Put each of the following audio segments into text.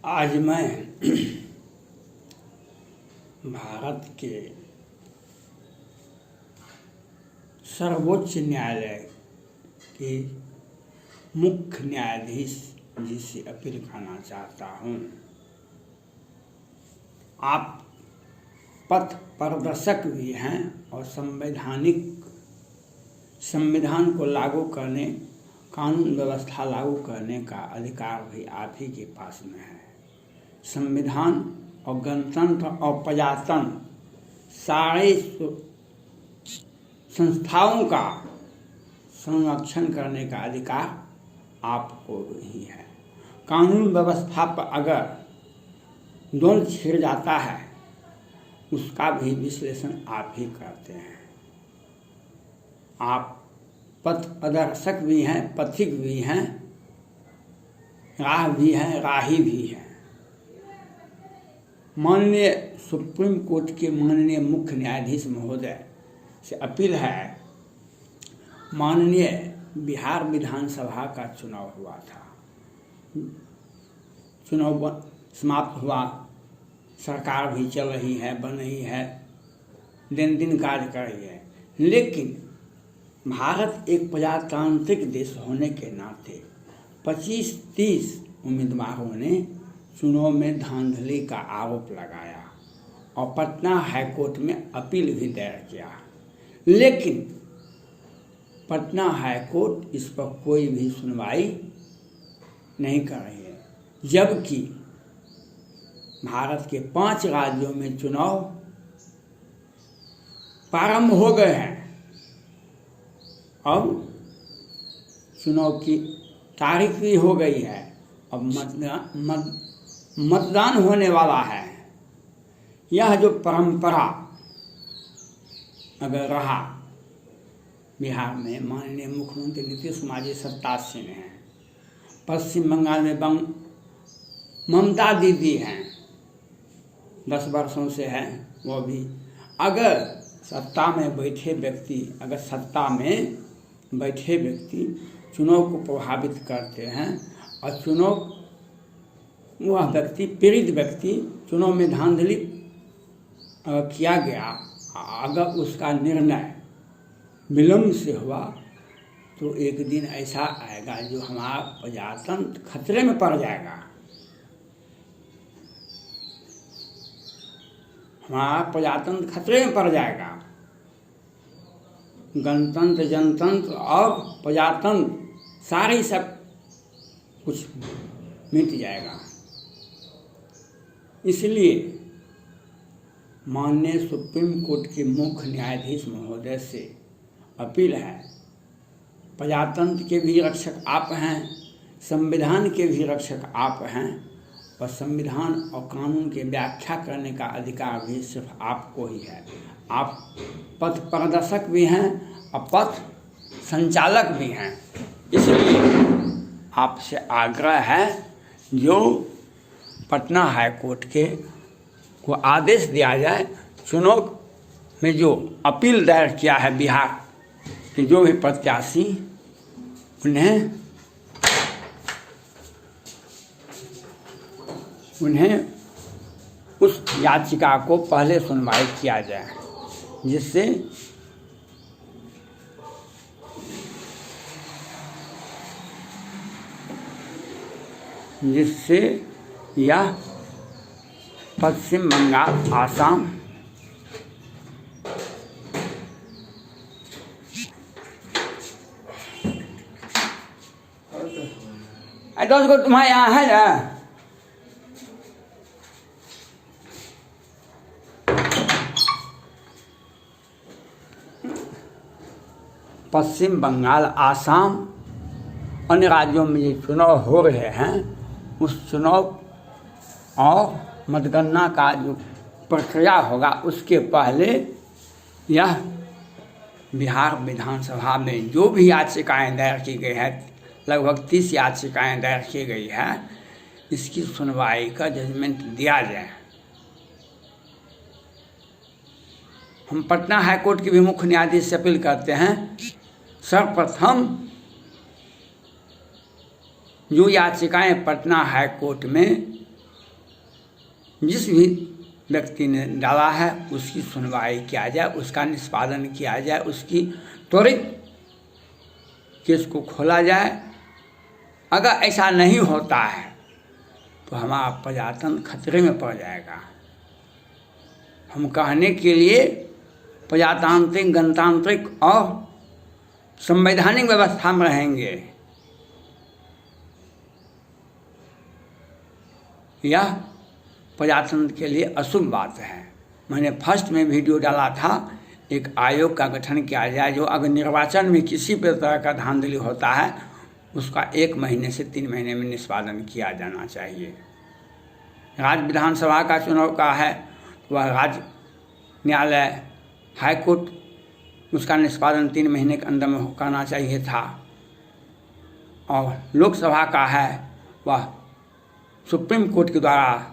आज मैं भारत के सर्वोच्च न्यायालय के मुख्य न्यायाधीश जी से अपील करना चाहता हूँ। आप पथ प्रदर्शक भी हैं और संविधान को लागू करने, कानून व्यवस्था लागू करने का अधिकार भी आप ही के पास में है। संविधान और गणतंत्र और प्रजातंत्र सारे संस्थाओं का संरक्षण करने का अधिकार आपको ही है। कानून व्यवस्था पर अगर द्वंद्व छिड़ जाता है उसका भी विश्लेषण आप ही करते हैं। आप पथ प्रदर्शक भी हैं, पथिक भी हैं, राह भी हैं, राही भी हैं। माननीय सुप्रीम कोर्ट के माननीय मुख्य न्यायाधीश महोदय से अपील है। माननीय बिहार विधानसभा का चुनाव हुआ था, चुनाव समाप्त हुआ, सरकार भी चल रही है, बन रही है, दिन दिन कार्य कर रही है, लेकिन भारत एक प्रजातांत्रिक देश होने के नाते 25-30 उम्मीदवारों ने चुनाव में धांधली का आरोप लगाया और पटना हाईकोर्ट में अपील भी दायर किया, लेकिन पटना हाईकोर्ट इस पर कोई भी सुनवाई नहीं कर रही है। जबकि भारत के 5 राज्यों में चुनाव प्रारंभ हो गए हैं। अब चुनाव की तारीख भी हो गई है। अब मतदान होने वाला है। यह जो परंपरा अगर रहा बिहार में, माननीय मुख्यमंत्री नीतीश कुमार जी 87 में हैं, पश्चिम बंगाल में ममता दीदी हैं, 10 वर्षों से हैं, वो भी अगर सत्ता में बैठे व्यक्ति चुनाव को प्रभावित करते हैं और वह व्यक्ति, पीड़ित व्यक्ति, चुनाव में धांधली किया गया, अगर उसका निर्णय विलंब से हुआ तो एक दिन ऐसा आएगा जो हमारा प्रजातंत्र खतरे में पड़ जाएगा। हमारा प्रजातंत्र खतरे में पड़ जाएगा। गणतंत्र, जनतंत्र और प्रजातंत्र सारे सब कुछ मिट जाएगा। इसलिए माननीय सुप्रीम कोर्ट के मुख्य न्यायाधीश महोदय से अपील है, प्रजातंत्र के भी रक्षक आप हैं, संविधान के भी रक्षक आप हैं और संविधान और कानून की व्याख्या करने का अधिकार भी सिर्फ आपको ही है। आप पथ प्रदर्शक भी हैं और पथ संचालक भी हैं। इसलिए आपसे आग्रह है, जो पटना हाईकोर्ट को आदेश दिया जाए, चुनाव में जो अपील दायर किया है बिहार के जो भी प्रत्याशी, उन्हें उस याचिका को पहले सुनवाई किया जाए, जिससे यह पश्चिम बंगाल, आसाम, दोस्त को तुम्हारे यहाँ है ना, पश्चिम बंगाल, आसाम, अन्य राज्यों में ये चुनाव हो रहे हैं, उस चुनाव और मतगणना का जो प्रक्रिया होगा उसके पहले यह बिहार विधानसभा में जो भी याचिकाएं दायर की गई है, लगभग 30 याचिकाएं दायर की गई है, इसकी सुनवाई का जजमेंट दिया जाए। हम पटना हाईकोर्ट के भी मुख्य न्यायाधीश से अपील करते हैं, सर्वप्रथम जो याचिकाएं पटना हाईकोर्ट में जिस भी व्यक्ति ने डाला है उसकी सुनवाई किया जाए, उसका निष्पादन किया जाए, उसकी त्वरित केस को खोला जाए। अगर ऐसा नहीं होता है तो हमारा प्रजातंत्र खतरे में पड़ जाएगा। हम कहने के लिए प्रजातांत्रिक, गणतांत्रिक और संवैधानिक व्यवस्था में रहेंगे। यह प्रजातंत्र के लिए अशुभ बात है। मैंने फर्स्ट में वीडियो डाला था, एक आयोग का गठन किया जाए जो अगर निर्वाचन में किसी भी तरह का धांधली होता है उसका 1 महीने से 3 महीने में निष्पादन किया जाना चाहिए। राज्य विधानसभा का चुनाव का है तो वह राज्य न्यायालय, हाई कोर्ट, उसका निष्पादन 3 महीने के अंदर में करना चाहिए था। और लोकसभा का है वह सुप्रीम कोर्ट के द्वारा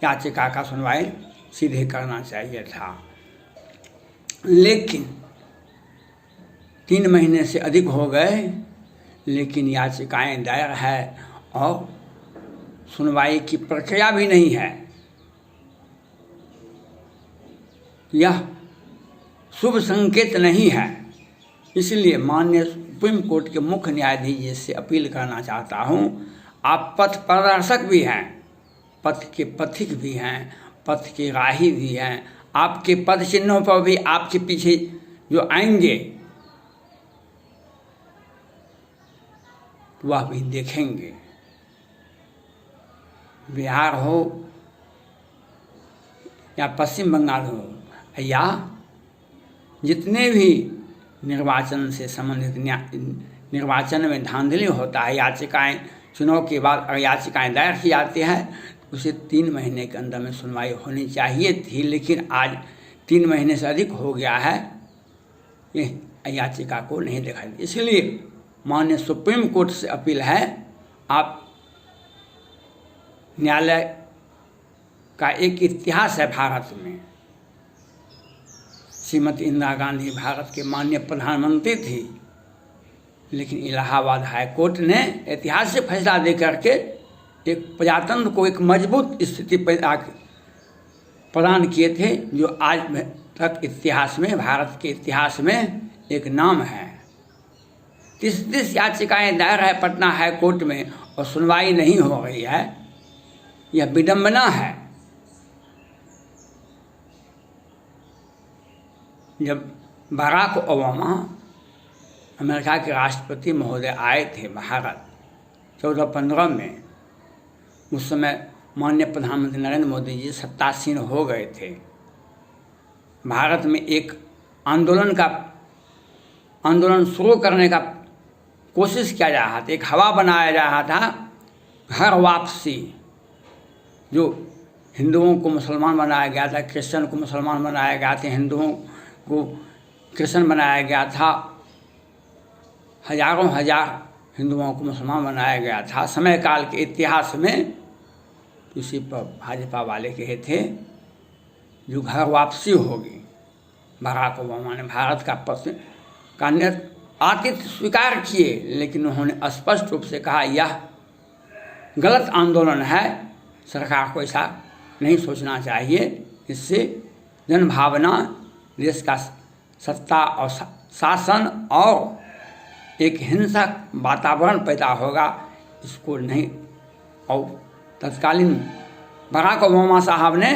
याचिका का सुनवाई सीधे करना चाहिए था। लेकिन 3 महीने से अधिक हो गए, लेकिन याचिकाएं दायर है और सुनवाई की प्रक्रिया भी नहीं है। यह शुभ संकेत नहीं है। इसलिए माननीय सुप्रीम कोर्ट के मुख्य न्यायाधीश जी से अपील करना चाहता हूँ, आप पथ प्रदर्शक भी हैं, पथ के पथिक भी हैं, पथ के राही भी हैं। आपके पद चिन्हों पर भी आपके पीछे जो आएंगे वह भी देखेंगे। बिहार हो या पश्चिम बंगाल हो या जितने भी निर्वाचन से संबंधित निर्वाचन में धांधली होता है, याचिकाएं चुनाव के बाद अगर याचिकाएं दायर की जाती हैं उसे 3 महीने के अंदर में सुनवाई होनी चाहिए थी। लेकिन आज 3 महीने से अधिक हो गया है, ये याचिका को नहीं देखा। इसलिए माननीय सुप्रीम कोर्ट से अपील है, आप न्यायालय का एक इतिहास है भारत में। श्रीमती इंदिरा गांधी भारत के माननीय प्रधानमंत्री थी, लेकिन इलाहाबाद हाई कोर्ट ने ऐतिहासिक फैसला दे करके एक प्रजातंत्र को एक मजबूत स्थिति प्रदान किए थे, जो आज तक इतिहास में, भारत के इतिहास में एक नाम है। 30 याचिकाएं दायर है पटना हाई कोर्ट में और सुनवाई नहीं हो रही है, यह विडंबना है। जब बराक ओबामा अमेरिका के राष्ट्रपति महोदय आए थे भारत 1415 में, उस समय माननीय प्रधानमंत्री नरेंद्र मोदी जी सत्तासीन हो गए थे। भारत में एक आंदोलन शुरू करने का कोशिश किया जा रहा था, एक हवा बनाया जा रहा था घर वापसी। जो हिंदुओं को मुसलमान बनाया गया था, क्रिश्चियन को मुसलमान बनाया गया था, हिंदुओं को क्रिश्चियन बनाया गया था, हजारों हजार हिंदुओं को मुसलमान बनाया गया था। समय काल के इतिहास में इसी पर भाजपा वाले कहे थे जो घर वापसी होगी। बराक ओबामा ने भारत का आतिथ्य स्वीकार किए, लेकिन उन्होंने स्पष्ट रूप से कहा यह गलत आंदोलन है, सरकार को ऐसा नहीं सोचना चाहिए, इससे जनभावना, देश का सत्ता और शासन और एक हिंसक वातावरण पैदा होगा, इसको नहीं। और तत्कालीन बराक ओबामा साहब ने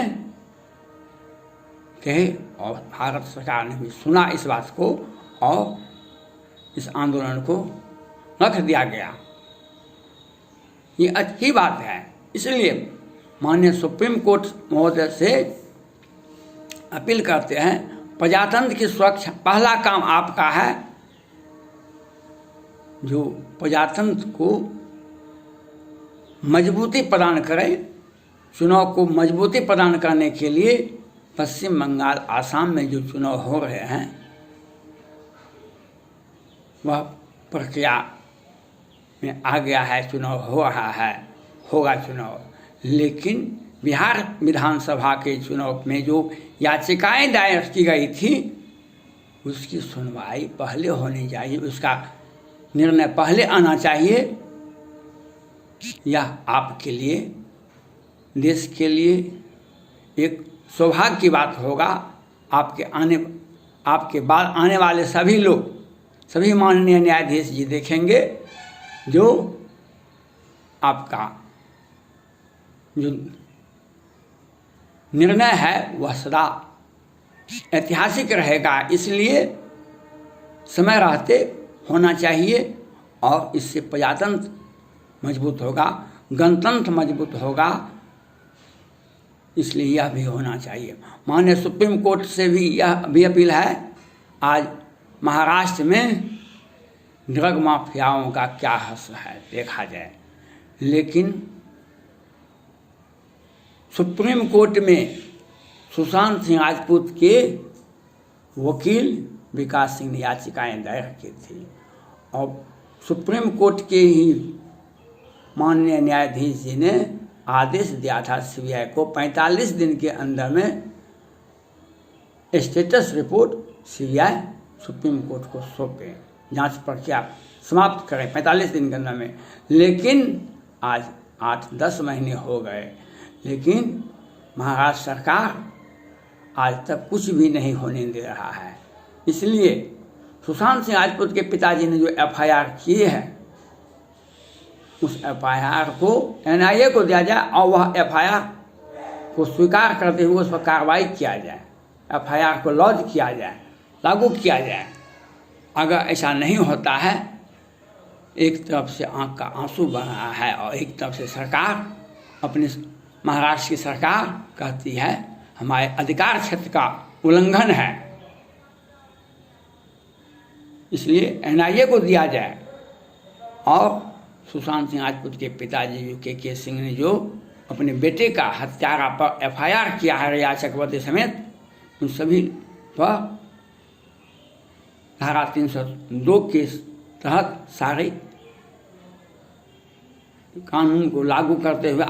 कहे और भारत सरकार ने भी सुना इस बात को और इस आंदोलन को रख दिया गया। ये अच्छी बात है। इसलिए माननीय सुप्रीम कोर्ट महोदय से अपील करते हैं, प्रजातंत्र की सुरक्षा पहला काम आपका है, जो प्रजातंत्र को मजबूती प्रदान करे। चुनाव को मजबूती प्रदान करने के लिए पश्चिम बंगाल, आसाम में जो चुनाव हो रहे हैं वह प्रक्रिया में आ गया है, चुनाव हो रहा है, होगा चुनाव। लेकिन बिहार विधानसभा के चुनाव में जो याचिकाएं दायर की गई थी उसकी सुनवाई पहले होनी चाहिए, उसका निर्णय पहले आना चाहिए। यह आपके लिए, देश के लिए एक सौभाग्य की बात होगा। आपके बाद आने वाले सभी लोग, सभी माननीय न्यायाधीश जी देखेंगे जो आपका जो निर्णय है वह सदा ऐतिहासिक रहेगा। इसलिए समय रहते होना चाहिए और इससे प्रजातंत्र मजबूत होगा, गणतंत्र मजबूत होगा। इसलिए यह भी होना चाहिए। माननीय सुप्रीम कोर्ट से भी यह भी अपील है। आज महाराष्ट्र में ड्रग माफियाओं का क्या हश्र है देखा जाए, लेकिन सुप्रीम कोर्ट में सुशांत सिंह राजपूत के वकील विकास सिंह ने याचिकाएं दायर की थी और सुप्रीम कोर्ट के ही माननीय न्यायाधीश जी ने आदेश दिया था सीबीआई को 45 दिन के अंदर में status report CBI supreme court को सौंपे, जांच प्रक्रिया समाप्त करें 45 दिन के अंदर में। लेकिन आज 8-10 महीने हो गए, लेकिन महाराष्ट्र सरकार आज तक कुछ भी नहीं होने दे रहा है। इसलिए सुशांत सिंह राजपूत के पिताजी ने जो एफआईआर की है उस एफआईआर को एनआईए को दिया जाए और वह एफआईआर को स्वीकार करते हुए उस पर कार्रवाई किया जाए, एफआईआर को लॉन्च किया जाए, लागू किया जाए। अगर ऐसा नहीं होता है, एक तरफ से आंख का आंसू बह रहा है और एक तरफ से सरकार, अपने महाराष्ट्र की सरकार कहती है हमारे अधिकार क्षेत्र का उल्लंघन है, इसलिए एनआईए को दिया जाए। और सुशांत सिंह राजपूत के पिताजी के सिंह ने जो अपने बेटे का हत्यारा पर एफआईआर किया है रिया चक्रवर्ती समेत, उन सभी पर धारा 302 के तहत सारे कानून को लागू करते हुए,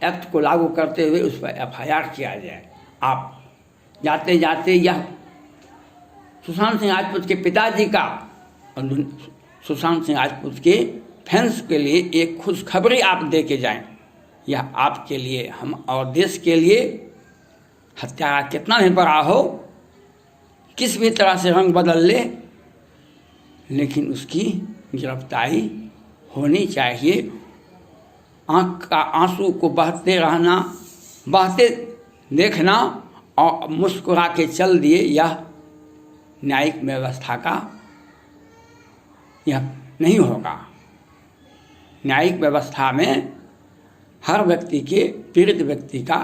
एक्ट को लागू करते हुए उस पर एफआईआर किया जाए। आप जाते जाते यह सुशांत सिंह राजपूत के पिताजी का और सुशांत सिंह राजपूत के फैंस के लिए एक खुशखबरी आप दे के जाएं। यह आपके लिए, हम और देश के लिए हत्यारा कितना भी बड़ा हो, किस भी तरह से रंग बदल ले, लेकिन उसकी गिरफ्तारी होनी चाहिए। आँख का आंसू को बहते रहना, बहते देखना और मुस्कुरा के चल दिए, यह न्यायिक व्यवस्था का यह नहीं होगा। न्यायिक व्यवस्था में हर व्यक्ति के, पीड़ित व्यक्ति का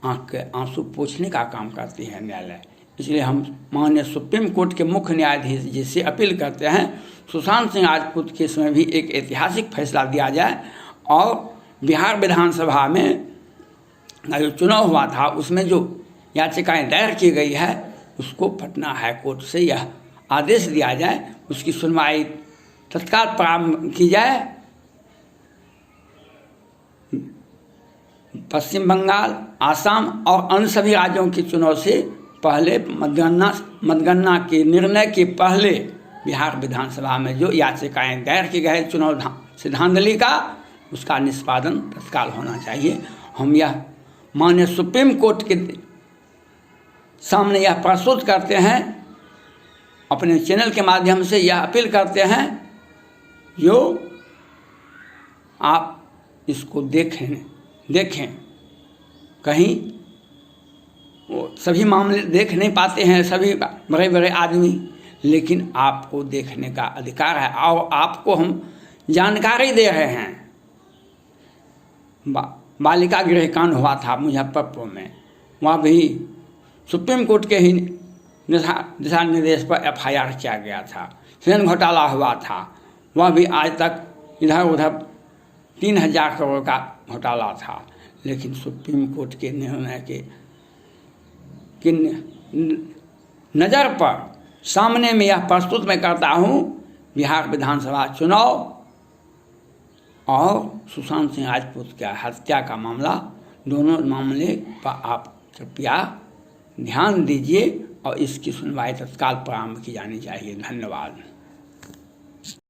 आँख के आंसू पोंछने का काम करती है न्यायालय। इसलिए हम माननीय सुप्रीम कोर्ट के मुख्य न्यायाधीश जी से अपील करते हैं सुशांत सिंह राजपूत केस में भी एक ऐतिहासिक फैसला दिया जाए और बिहार विधानसभा में जो चुनाव हुआ था उसमें जो याचिकाएं दायर की गई है उसको पटना हाई कोर्ट से यह आदेश दिया जाए, उसकी सुनवाई तत्काल प्रारंभ की जाए। पश्चिम बंगाल, आसाम और अन्य सभी राज्यों के चुनाव से पहले मतगणना के निर्णय के पहले बिहार विधानसभा में जो याचिकाएं दायर की गई चुनाव से धांधली का, उसका निष्पादन तत्काल होना चाहिए। हम यह माननीय सुप्रीम कोर्ट के सामने यह प्रस्तुत करते हैं, अपने चैनल के माध्यम से यह अपील करते हैं जो आप इसको देखें। कहीं वो सभी मामले देख नहीं पाते हैं सभी बड़े बड़े आदमी, लेकिन आपको देखने का अधिकार है और आपको हम जानकारी दे रहे हैं। बालिका गृह कांड हुआ था मुजफ्फरपुर में, वहाँ भी सुप्रीम कोर्ट के ही दिशा निर्देश पर एफआईआर किया गया था। ट्रेन घोटाला हुआ था, वह भी आज तक इधर उधर 3000 करोड़ का घोटाला था, लेकिन सुप्रीम कोर्ट के निर्णय के नज़र पर सामने में यह प्रस्तुत मैं करता हूँ। बिहार विधानसभा चुनाव और सुशांत सिंह राजपूत की हत्या का मामला, दोनों मामले पर आप कृपया ध्यान दीजिए और इसकी सुनवाई तत्काल प्रारंभ की जानी चाहिए। धन्यवाद।